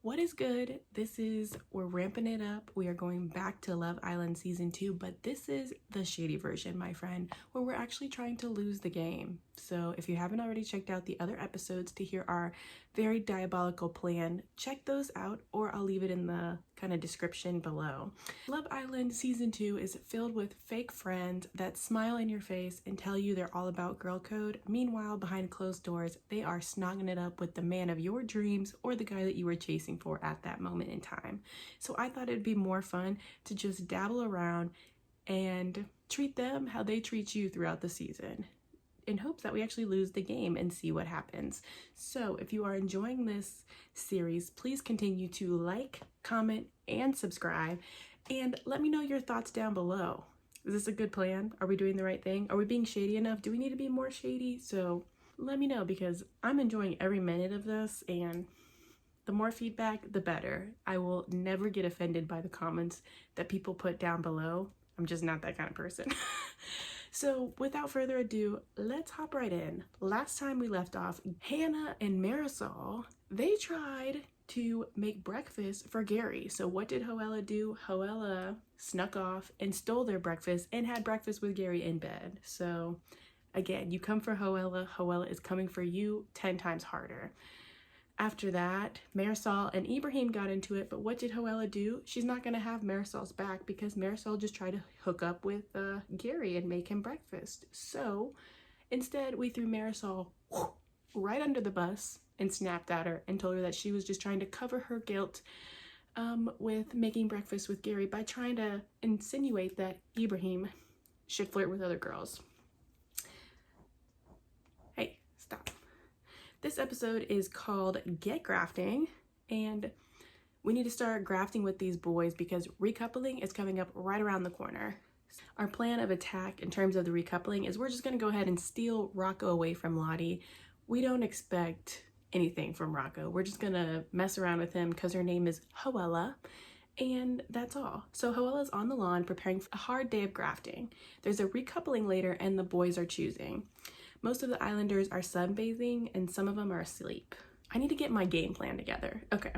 What is good? We're ramping it up. We are going back to Love Island season 2, but this is the shady version, my friend, where we're actually trying to lose the game. So if you haven't already checked out the other episodes to hear our very diabolical plan, check those out, or I'll leave it in the kind of description below. Love Island season 2 is filled with fake friends that smile in your face and tell you they're all about girl code. Meanwhile, behind closed doors, they are snogging it up with the man of your dreams or the guy that you were chasing for at that moment in time. So I thought it'd be more fun to just dabble around and treat them how they treat you throughout the season, in hopes that we actually lose the game and see what happens. So if you are enjoying this series, please continue to like, comment, and subscribe, and let me know your thoughts down below. Is this a good plan? Are we doing the right thing? Are we being shady enough? Do we need to be more shady? So let me know, because I'm enjoying every minute of this, and the more feedback, the better. I will never get offended by the comments that people put down below. I'm just not that kind of person. So without further ado, let's hop right in. Last time we left off, Hannah and Marisol, they tried to make breakfast for Gary. So what did Hoella do? Hoella snuck off and stole their breakfast and had breakfast with Gary in bed. So again, you come for Hoella, Hoella is coming for you 10 times harder. After that, Marisol and Ibrahim got into it, but what did Hoella do? She's not going to have Marisol's back, because Marisol just tried to hook up with Gary and make him breakfast. So instead, we threw Marisol right under the bus and snapped at her and told her that she was just trying to cover her guilt with making breakfast with Gary by trying to insinuate that Ibrahim should flirt with other girls. Hey, stop. This episode is called Get Grafting, and we need to start grafting with these boys because recoupling is coming up right around the corner. Our plan of attack in terms of the recoupling is we're just going to go ahead and steal Rocco away from Lottie. We don't expect anything from Rocco. We're just going to mess around with him because her name is Hoella, and that's all. So Hoella's on the lawn preparing for a hard day of grafting. There's a recoupling later and the boys are choosing. Most of the Islanders are sunbathing and some of them are asleep. I need to get my game plan together. Okay,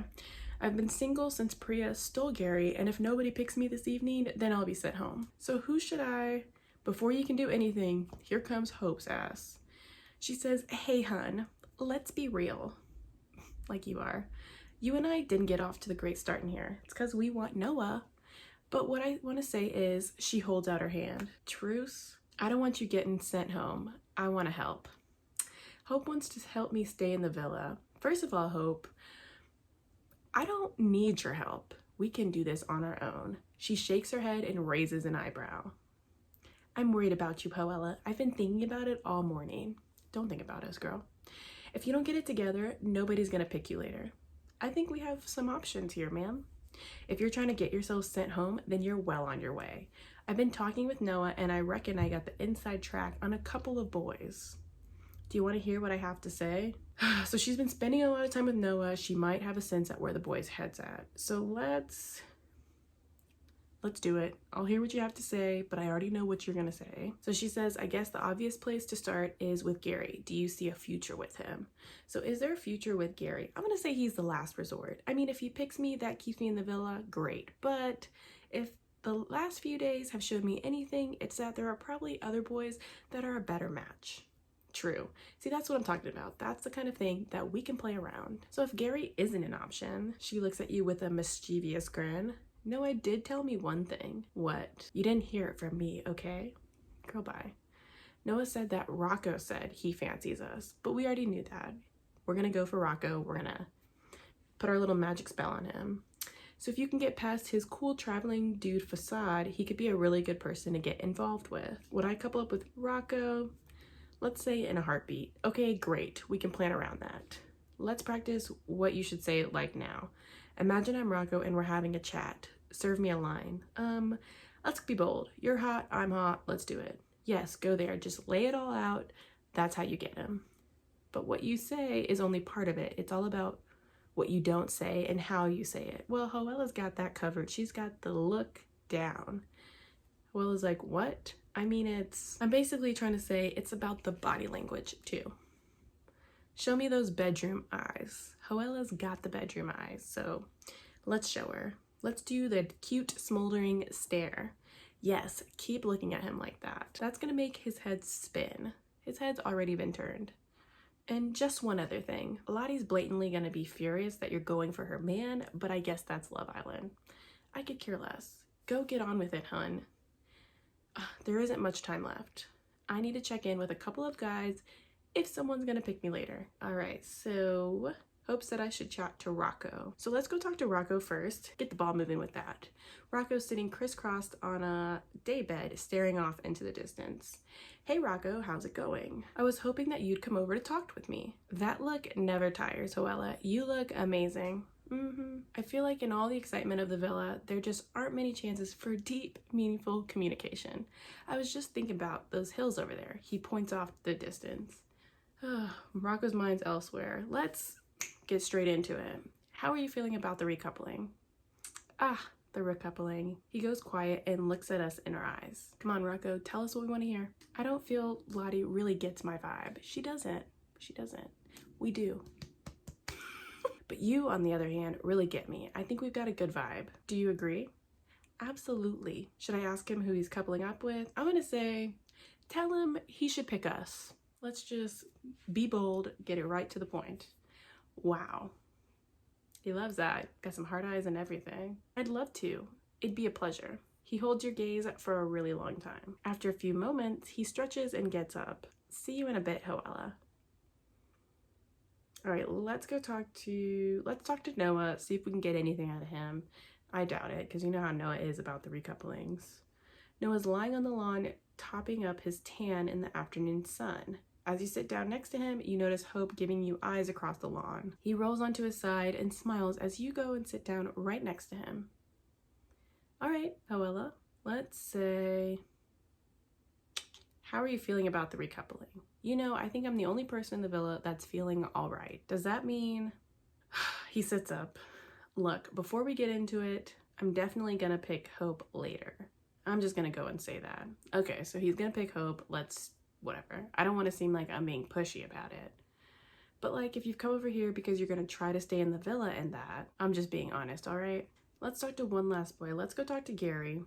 I've been single since Priya stole Gary, and if nobody picks me this evening, then I'll be sent home. So who should I, before you can do anything, here comes Hope's ass. She says, hey hun, let's be real. Like you are. You and I didn't get off to the great start in here. It's because we want Noah. But what I want to say is, she holds out her hand. Truce? I don't want you getting sent home. I want to help. Hope wants to help me stay in the villa. First of all, Hope, I don't need your help. We can do this on our own. She shakes her head and raises an eyebrow. I'm worried about you, Hoella. I've been thinking about it all morning. Don't think about us, girl. If you don't get it together, nobody's gonna pick you later. I think we have some options here, ma'am. If you're trying to get yourself sent home, then you're well on your way. I've been talking with Noah, and I reckon I got the inside track on a couple of boys. Do you want to hear what I have to say? So she's been spending a lot of time with Noah. She might have a sense at where the boy's head's at. So let's do it. I'll hear what you have to say, but I already know what you're gonna say. So she says, I guess the obvious place to start is with Gary. Do you see a future with him? So is there a future with Gary? I'm gonna say he's the last resort. I mean, if he picks me, that keeps me in the villa, great. But if the last few days have shown me anything, it's that there are probably other boys that are a better match. True. See, that's what I'm talking about. That's the kind of thing that we can play around. So if Gary isn't an option, she looks at you with a mischievous grin. Noah did tell me one thing. What? You didn't hear it from me, okay? Girl, bye. Noah said that Rocco said he fancies us, but we already knew that. We're gonna go for Rocco. We're gonna put our little magic spell on him. So if you can get past his cool traveling dude facade, he could be a really good person to get involved with. Would I couple up with Rocco? Let's say in a heartbeat. Okay, great. We can plan around that. Let's practice what you should say like now. Imagine I'm Rocco and we're having a chat. Serve me a line. Let's be bold. You're hot, I'm hot, let's do it. Yes, go there. Just lay it all out. That's how you get him. But what you say is only part of it. It's all about what you don't say and how you say it. Well, Hoella's got that covered. She's got the look down. Hoella's like, what? I mean, I'm basically trying to say it's about the body language too. Show me those bedroom eyes. Joella's got the bedroom eyes, so let's show her. Let's do the cute smoldering stare. Yes, keep looking at him like that. That's gonna make his head spin. His head's already been turned. And just one other thing. Lottie's blatantly gonna be furious that you're going for her man, but I guess that's Love Island. I could care less. Go get on with it, hun. There isn't much time left. I need to check in with a couple of guys if someone's gonna pick me later. All right, so Hope said I should chat to Rocco. So let's go talk to Rocco first. Get the ball moving with that. Rocco's sitting crisscrossed on a daybed, staring off into the distance. Hey Rocco, how's it going? I was hoping that you'd come over to talk with me. That look never tires, Joella. You look amazing. I feel like in all the excitement of the villa, there just aren't many chances for deep, meaningful communication. I was just thinking about those hills over there. He points off the distance. Rocco's mind's elsewhere. Let's get straight into it. How are you feeling about the recoupling? The recoupling. He goes quiet and looks at us in our eyes. Come on, Rocco, tell us what we want to hear. I don't feel Lottie really gets my vibe. She doesn't. We do. But you, on the other hand, really get me. I think we've got a good vibe. Do you agree? Absolutely. Should I ask him who he's coupling up with? I'm gonna say, tell him he should pick us. Let's just be bold, get it right to the point. Wow. He loves that. Got some hard eyes and everything. I'd love to. It'd be a pleasure. He holds your gaze for a really long time. After a few moments, he stretches and gets up. See you in a bit, Joella. All right, let's talk to Noah, see if we can get anything out of him. I doubt it, because you know how Noah is about the recouplings. Noah's lying on the lawn, topping up his tan in the afternoon sun. As you sit down next to him, you notice Hope giving you eyes across the lawn. He rolls onto his side and smiles as you go and sit down right next to him. All right, Joella, let's say, how are you feeling about the recoupling? You know, I think I'm the only person in the villa that's feeling all right. Does that mean... He sits up. Look, before we get into it, I'm definitely gonna pick Hope later. I'm just gonna go and say that. Okay, so he's gonna pick Hope. Whatever. I don't want to seem like I'm being pushy about it. But like, if you've come over here because you're gonna try to stay in the villa and that, I'm just being honest, all right? Let's talk to one last boy. Let's go talk to Gary.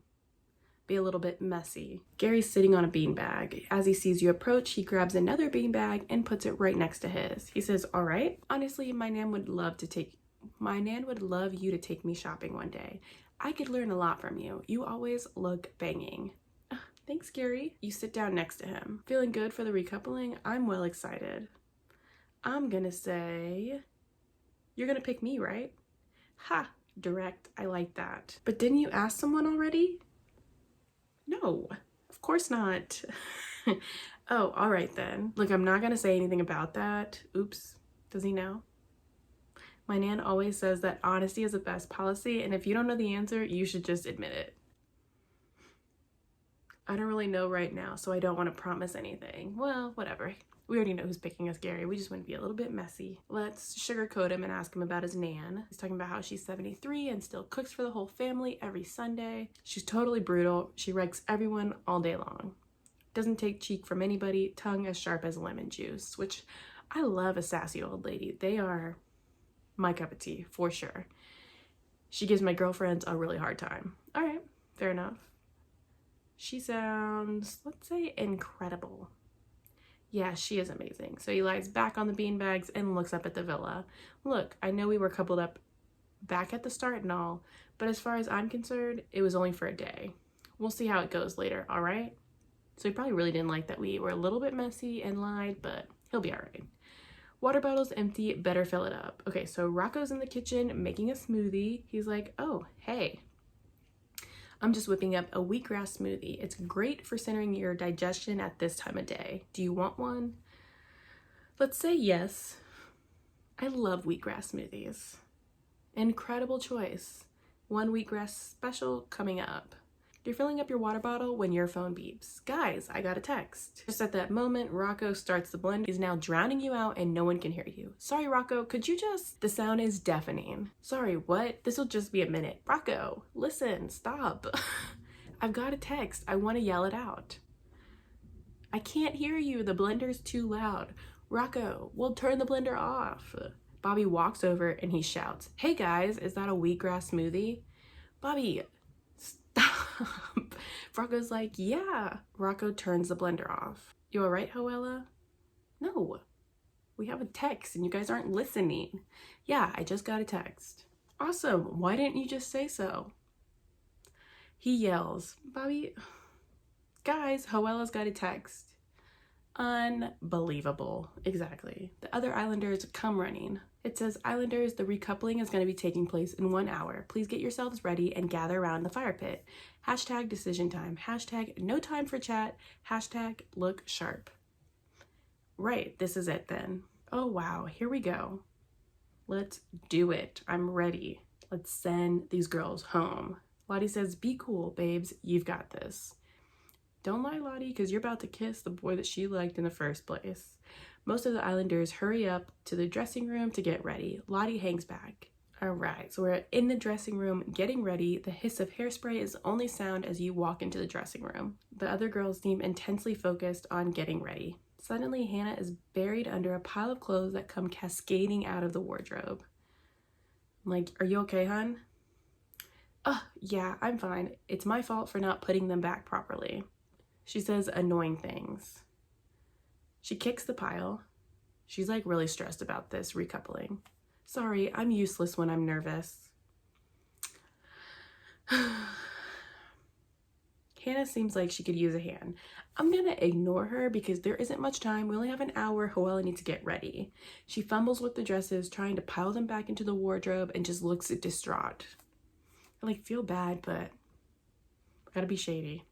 Be a little bit messy. Gary's sitting on a beanbag. As he sees you approach, he grabs another beanbag and puts it right next to his. He says, all right, honestly, my nan would love you to take me shopping one day. I could learn a lot from you. You always look banging. Thanks, Gary. You sit down next to him. Feeling good for the recoupling? I'm well excited. I'm gonna say, you're gonna pick me, right? Ha, direct, I like that. But didn't you ask someone already? No, of course not. Oh, all right then. Look, I'm not gonna say anything about that. Oops, does he know? My nan always says that honesty is the best policy, and if you don't know the answer, you should just admit it. I don't really know right now, so I don't want to promise anything. Well, whatever. We already know who's picking us, Gary. We just want to be a little bit messy. Let's sugarcoat him and ask him about his nan. He's talking about how she's 73 and still cooks for the whole family every Sunday. She's totally brutal. She wrecks everyone all day long. Doesn't take cheek from anybody, tongue as sharp as lemon juice, which I love a sassy old lady. They are my cup of tea, for sure. She gives my girlfriends a really hard time. All right, fair enough. She sounds, let's say, incredible. Yeah, she is amazing. So he lies back on the beanbags and looks up at the villa. Look, I know we were coupled up back at the start and all, but as far as I'm concerned, it was only for a day. We'll see how it goes later, all right? So he probably really didn't like that we were a little bit messy and lied, but he'll be all right. Water bottle's empty, better fill it up. Okay, so Rocco's in the kitchen making a smoothie. He's like, oh, hey. I'm just whipping up a wheatgrass smoothie. It's great for centering your digestion at this time of day. Do you want one? Let's say yes. I love wheatgrass smoothies. Incredible choice. One wheatgrass special coming up. You're filling up your water bottle when your phone beeps. Guys, I got a text. Just at that moment, Rocco starts the blend. He's now drowning you out and no one can hear you. Sorry, Rocco, could you just... The sound is deafening. Sorry, what? This'll just be a minute. Rocco, listen, stop. I've got a text. I want to yell it out. I can't hear you. The blender's too loud. Rocco, we'll turn the blender off. Bobby walks over and he shouts, "Hey guys, is that a wheatgrass smoothie?" Bobby, stop. Rocco's like, "Yeah." Rocco turns the blender off. "You all right, Hoella?" "No, we have a text and you guys aren't listening." "Yeah, I just got a text." "Awesome, why didn't you just say so?" He yells, "Bobby, guys, Hoella's got a text." Unbelievable. Exactly. The other Islanders come running. It says, "Islanders, the recoupling is going to be taking place in 1 hour. Please get yourselves ready and gather around the fire pit. Hashtag decision time. Hashtag no time for chat. Hashtag look sharp." Right, this is it then. Oh wow, here we go. Let's do it. I'm ready. Let's send these girls home. Lottie says, "Be cool, babes. You've got this." Don't lie, Lottie, because you're about to kiss the boy that she liked in the first place. Most of the Islanders hurry up to the dressing room to get ready. Lottie hangs back. All right, so we're in the dressing room getting ready. The hiss of hairspray is the only sound as you walk into the dressing room. The other girls seem intensely focused on getting ready. Suddenly, Hannah is buried under a pile of clothes that come cascading out of the wardrobe. I'm like, "Are you okay, hon?" "Oh, yeah, I'm fine. It's my fault for not putting them back properly." She says annoying things. She kicks the pile. She's like really stressed about this recoupling. "Sorry, I'm useless when I'm nervous." Hannah seems like she could use a hand. I'm gonna ignore her because there isn't much time. We only have an hour. Hoella needs to get ready. She fumbles with the dresses, trying to pile them back into the wardrobe, and just looks distraught. I like feel bad, but gotta be shady.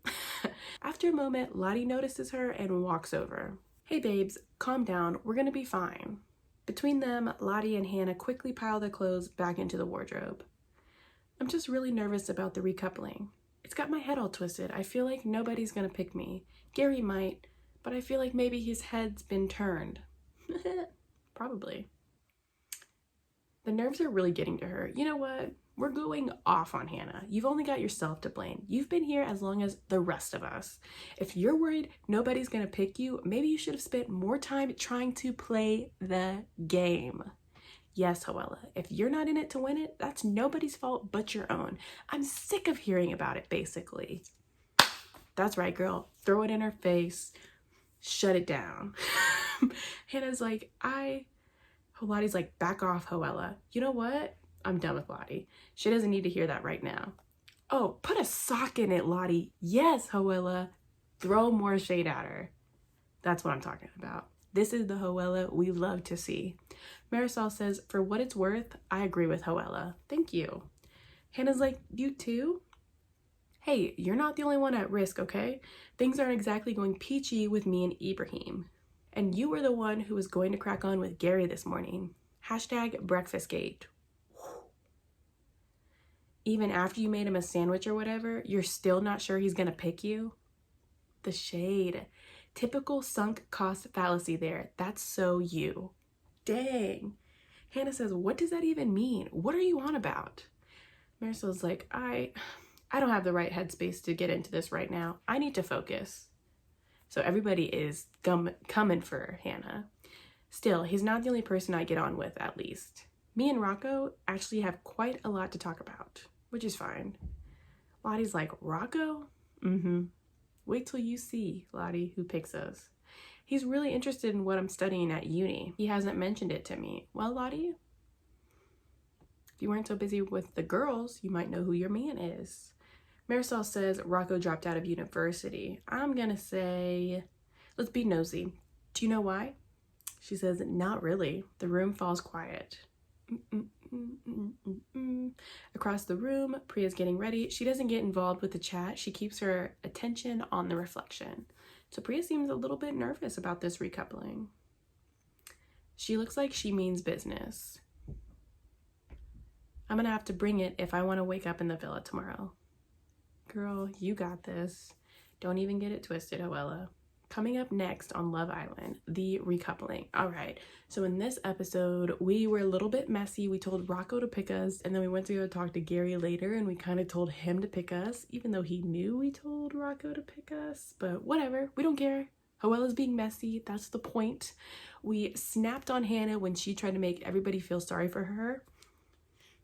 After a moment, Lottie notices her and walks over. "Hey babes, calm down. We're gonna be fine." Between them, Lottie and Hannah quickly pile their clothes back into the wardrobe. "I'm just really nervous about the recoupling. It's got my head all twisted. I feel like nobody's gonna pick me. Gary might, but I feel like maybe his head's been turned." Probably. The nerves are really getting to her. You know what? We're going off on Hannah. You've only got yourself to blame. You've been here as long as the rest of us. If you're worried nobody's gonna pick you, maybe you should have spent more time trying to play the game. Yes, Hoella, if you're not in it to win it, that's nobody's fault but your own. I'm sick of hearing about it, basically. That's right, girl. Throw it in her face. Shut it down. Hannah's like, Lottie's like, "Back off, Hoella." You know what? I'm done with Lottie. She doesn't need to hear that right now. "Oh, put a sock in it, Lottie." Yes, Hoella. Throw more shade at her. That's what I'm talking about. This is the Hoella we love to see. Marisol says, "For what it's worth, I agree with Hoella. Thank you." Hannah's like, "You too?" Hey, you're not the only one at risk, okay? Things aren't exactly going peachy with me and Ibrahim. And you were the one who was going to crack on with Gary this morning. Hashtag breakfastgate. Even after you made him a sandwich or whatever, you're still not sure he's gonna pick you? The shade. Typical sunk cost fallacy there. That's so you. Dang. Hannah says, "What does that even mean? What are you on about?" Marisol's like, I don't have the right headspace to get into this right now. I need to focus. So everybody is coming for Hannah. Still, he's not the only person I get on with, at least. Me and Rocco actually have quite a lot to talk about, which is fine. Lottie's like, "Rocco? Mm-hmm. Wait till you see, Lottie, who picks us. He's really interested in what I'm studying at uni. He hasn't mentioned it to me." Well, Lottie, if you weren't so busy with the girls, you might know who your man is. Marisol says Rocco dropped out of university. I'm gonna say, let's be nosy. Do you know why? She says, "Not really." The room falls quiet. Across the room, Priya's getting ready. She doesn't get involved with the chat. She keeps her attention on the reflection. So Priya seems a little bit nervous about this recoupling. She looks like she means business. I'm gonna have to bring it if I want to wake up in the villa tomorrow. Girl, you got this. Don't even get it twisted, Hoella. Coming up next on Love Island, the recoupling. All right, so in this episode, we were a little bit messy. We told Rocco to pick us, and then we went to go talk to Gary later, and we kind of told him to pick us, even though he knew we told Rocco to pick us. But whatever, we don't care. Hoella's being messy, that's the point. We snapped on Hannah when she tried to make everybody feel sorry for her,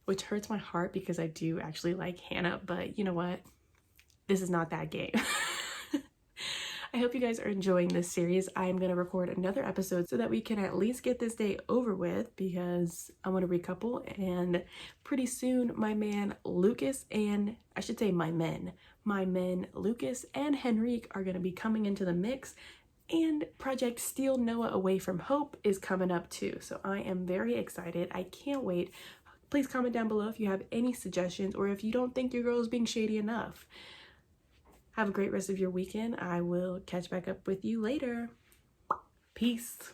which hurts my heart because I do actually like Hannah, but you know what? This is not that game. I hope you guys are enjoying this series. I am going to record another episode so that we can at least get this day over with because I want to recouple, and pretty soon my man Lucas, and I should say my men Lucas and Henrique are going to be coming into the mix, and Project Steal Noah Away from Hope is coming up too. So I am very excited. I can't wait. Please comment down below if you have any suggestions or if you don't think your girl is being shady enough. Have a great rest of your weekend. I will catch back up with you later. Peace.